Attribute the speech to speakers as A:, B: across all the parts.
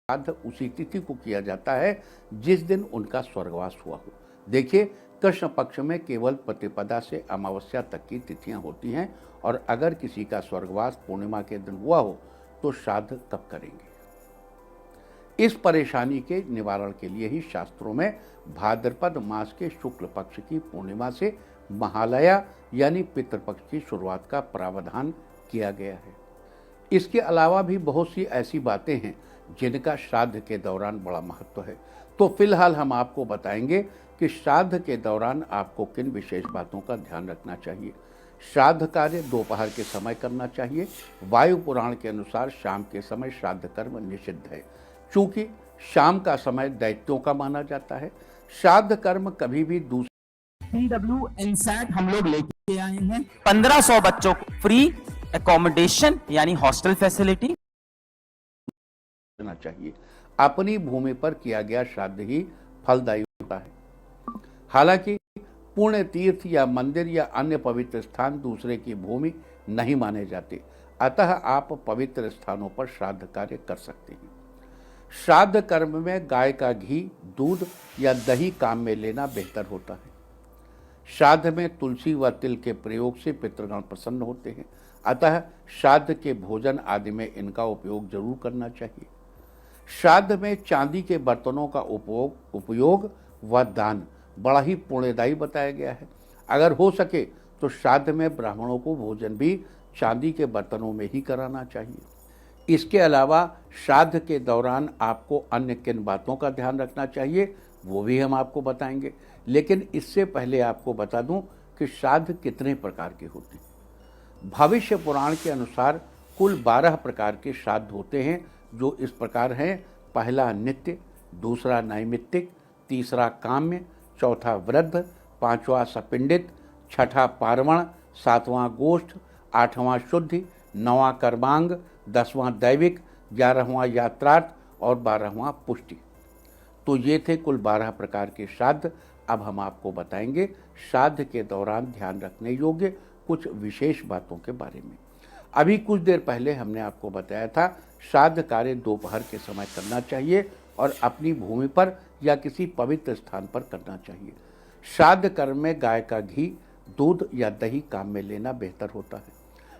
A: श्राद्ध उसी तिथि को किया जाता है जिस दिन उनका स्वर्गवास हुआ हो। देखिए, कृष्ण पक्ष में केवल प्रतिपदा से अमावस्या तक की तिथियां होती हैं और अगर किसी का स्वर्गवास पूर्णिमा के दिन हुआ हो तो श्राद्ध कब करेंगे। इस परेशानी के निवारण के लिए ही शास्त्रों में भाद्रपद मास के शुक्ल पक्ष की पूर्णिमा से महालया यानी पितृपक्ष की शुरुआत का प्रावधान किया गया है। इसके अलावा भी बहुत सी ऐसी बातें हैं जिनका श्राद्ध के दौरान बड़ा महत्व है। तो फिलहाल हम आपको बताएंगे कि श्राद्ध के दौरान आपको किन विशेष बातों का ध्यान रखना चाहिए। श्राद्ध कार्य दोपहर के समय करना चाहिए। वायु पुराण के अनुसार शाम के समय श्राद्ध कर्म निषिद्ध है, चूंकि शाम का समय दैत्यों का माना जाता है। श्राद्ध कर्म कभी भी
B: PW इनसैट हम लोग लेके आए हैं 1500 बच्चों को फ्री एकोमोडेशन यानी हॉस्टल फैसिलिटी
A: करना चाहिए। अपनी भूमि पर किया गया श्राद्ध ही फलदायी होता है। हालांकि पुण्य तीर्थ या मंदिर या अन्य पवित्र स्थान दूसरे की भूमि नहीं माने जाते, अतः आप पवित्र स्थानों पर श्राद्ध कार्य कर सकते हैं। श्राद्ध कर्म में गाय का घी, दूध या दही काम में लेना बेहतर होता है। श्राद्ध में तुलसी व तिल के प्रयोग से पितृगण प्रसन्न होते हैं, अतः श्राद्ध के भोजन आदि में इनका उपयोग जरूर करना चाहिए। श्राद्ध में चांदी के बर्तनों का उपयोग व दान बड़ा ही पुण्यदायी बताया गया है। अगर हो सके तो श्राद्ध में ब्राह्मणों को भोजन भी चांदी के बर्तनों में ही कराना चाहिए। इसके अलावा श्राद्ध के दौरान आपको अन्य किन बातों का ध्यान रखना चाहिए वो भी हम आपको बताएंगे, लेकिन इससे पहले आपको बता दूं कि श्राद्ध कितने प्रकार के होते हैं। भविष्य पुराण के अनुसार कुल 12 प्रकार के श्राद्ध होते हैं, जो इस प्रकार हैं। पहला नित्य, दूसरा नैमित्तिक, तीसरा काम्य, चौथा वृद्ध, पांचवा सपिंडित, छठा पार्वण, सातवां गोष्ठ, आठवां शुद्धि, नौवां कर्मांग, 10वां दैविक, 11वां यात्रार्थ और 12वां पुष्टि। तो ये थे कुल 12 प्रकार के श्राद्ध। अब हम आपको बताएंगे श्राद्ध के दौरान ध्यान रखने योग्य कुछ विशेष बातों के बारे में। अभी कुछ देर पहले हमने आपको बताया था श्राद्ध कार्य दोपहर के समय करना चाहिए और अपनी भूमि पर या किसी पवित्र स्थान पर करना चाहिए। श्राद्ध कर्म में गाय का घी, दूध या दही काम में लेना बेहतर होता है।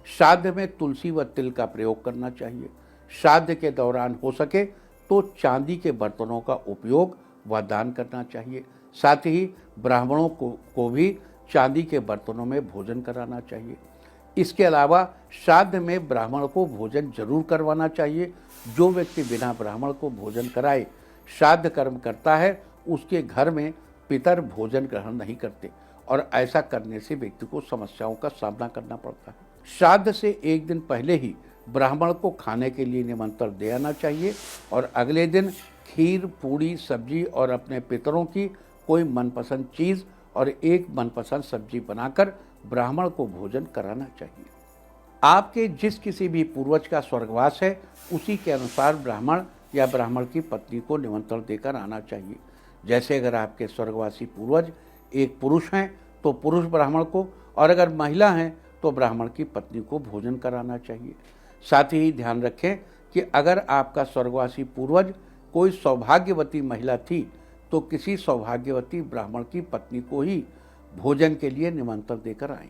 A: श्राद्ध में तुलसी व तिल का प्रयोग करना चाहिए। श्राद्ध के दौरान हो सके तो चांदी के बर्तनों का उपयोग व दान करना चाहिए। साथ ही ब्राह्मणों को भी चांदी के बर्तनों में भोजन कराना चाहिए। इसके अलावा श्राद्ध में ब्राह्मण को भोजन जरूर करवाना चाहिए। जो व्यक्ति बिना ब्राह्मण को भोजन कराए श्राद्ध कर्म करता है, उसके घर में पितर भोजन ग्रहण नहीं करते और ऐसा करने से व्यक्ति को समस्याओं का सामना करना पड़ता है। श्राद्ध से एक दिन पहले ही ब्राह्मण को खाने के लिए निमंत्रण दे आना चाहिए और अगले दिन खीर, पूड़ी, सब्जी और अपने पितरों की कोई मनपसंद चीज़ और एक मनपसंद सब्जी बनाकर ब्राह्मण को भोजन कराना चाहिए। आपके जिस किसी भी पूर्वज का स्वर्गवास है, उसी के अनुसार ब्राह्मण या ब्राह्मण की पत्नी को निमंत्रण देकर आना चाहिए। जैसे अगर आपके स्वर्गवासी पूर्वज एक पुरुष हैं तो पुरुष ब्राह्मण को, और अगर महिला हैं तो ब्राह्मण की पत्नी को भोजन कराना चाहिए। साथ ही ध्यान रखें कि अगर आपका स्वर्गवासी पूर्वज कोई सौभाग्यवती महिला थी तो किसी सौभाग्यवती ब्राह्मण की पत्नी को ही भोजन के लिए निमंत्रण देकर आए।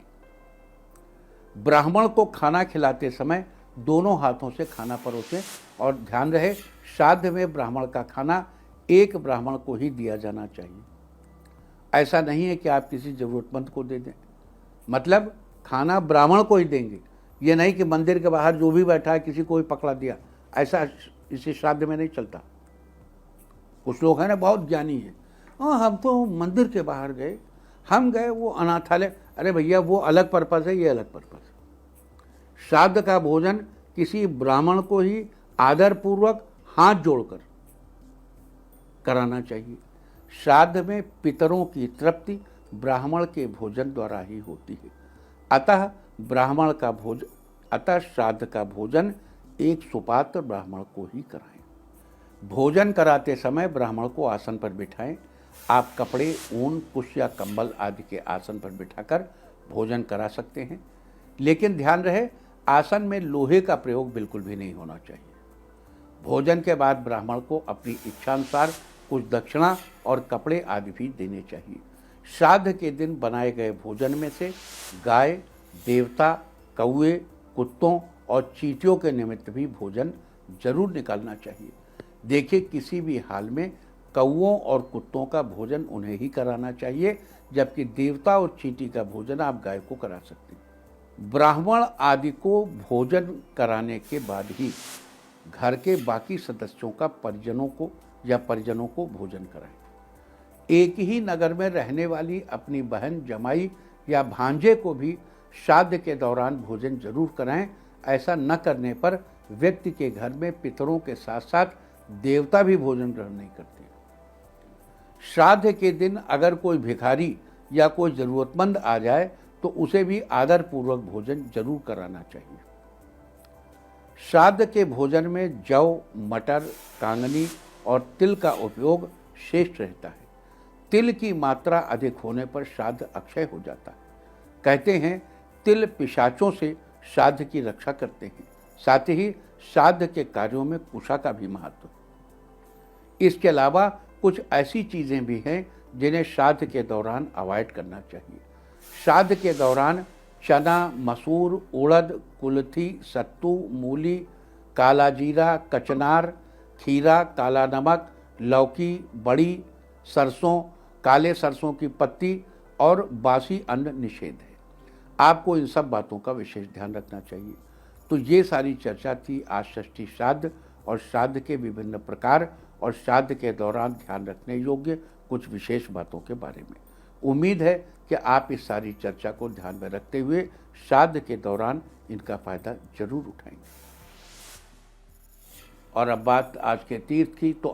A: ब्राह्मण को खाना खिलाते समय दोनों हाथों से खाना परोसें और ध्यान रहे श्राद्ध में ब्राह्मण का खाना एक ब्राह्मण को ही दिया जाना चाहिए। ऐसा नहीं है कि आप किसी जरूरतमंद को दे दें, मतलब खाना ब्राह्मण को ही देंगे। ये नहीं कि मंदिर के बाहर जो भी बैठा है किसी को भी पकड़ा दिया, ऐसा इसी श्राद्ध में नहीं चलता। कुछ लोग हैं ना बहुत ज्ञानी है, हाँ हम तो मंदिर के बाहर गए, हम गए वो अनाथालय। अरे भैया वो अलग पर्पज़ है, ये अलग पर्पज़ है। श्राद्ध का भोजन किसी ब्राह्मण को ही आदरपूर्वक हाथ जोड़कर कराना चाहिए। श्राद्ध में पितरों की तृप्ति ब्राह्मण के भोजन द्वारा ही होती है, अतः श्राद्ध का भोजन एक सुपात्र ब्राह्मण को ही कराएं। भोजन कराते समय ब्राह्मण को आसन पर बिठाएं। आप कपड़े, ऊन, कुश या कंबल आदि के आसन पर बिठाकर भोजन करा सकते हैं, लेकिन ध्यान रहे आसन में लोहे का प्रयोग बिल्कुल भी नहीं होना चाहिए। भोजन के बाद ब्राह्मण को अपनी इच्छानुसार कुछ दक्षिणा और कपड़े आदि भी देने चाहिए। श्राद्ध के दिन बनाए गए भोजन में से गाय, देवता, कौए, कुत्तों और चींटियों के निमित्त भी भोजन जरूर निकालना चाहिए। देखिए, किसी भी हाल में कौओं और कुत्तों का भोजन उन्हें ही कराना चाहिए, जबकि देवता और चींटी का भोजन आप गाय को करा सकते हैं। ब्राह्मण आदि को भोजन कराने के बाद ही घर के बाकी सदस्यों का परिजनों को भोजन कराएं। एक ही नगर में रहने वाली अपनी बहन, जमाई या भांजे को भी श्राद्ध के दौरान भोजन जरूर कराएं। ऐसा न करने पर व्यक्ति के घर में पितरों के साथ साथ देवता भी भोजन ग्रहण नहीं करते। श्राद्ध के दिन अगर कोई भिखारी या कोई जरूरतमंद आ जाए तो उसे भी आदरपूर्वक भोजन जरूर कराना चाहिए। श्राद्ध के भोजन में जौ, मटर, कांगनी और तिल का उपयोग श्रेष्ठ रहता है। तिल की मात्रा अधिक होने पर श्राद्ध अक्षय हो जाता है। कहते हैं तिल पिशाचों से श्राद्ध की रक्षा करते हैं। साथ ही श्राद्ध के कार्यों में कुशा का भी महत्व है। इसके अलावा कुछ ऐसी चीजें भी हैं जिन्हें श्राद्ध के दौरान अवॉइड करना चाहिए। श्राद्ध के दौरान चना, मसूर, उड़द, कुल्थी, सत्तू, मूली, काला जीरा, कचनार, खीरा, काला नमक, लौकी, बड़ी, सरसों, काले सरसों की पत्ती और बासी अन्न निषेध है। आपको इन सब बातों का विशेष ध्यान रखना चाहिए। तो ये सारी चर्चा थी आज षष्ठी श्राद्ध और श्राद्ध के विभिन्न प्रकार और श्राद्ध के दौरान ध्यान रखने योग्य कुछ विशेष बातों के बारे में। उम्मीद है कि आप इस सारी चर्चा को ध्यान में रखते हुए श्राद्ध के दौरान इनका फायदा जरूर उठाएंगे। और अब बात आज के तीर्थ की, तो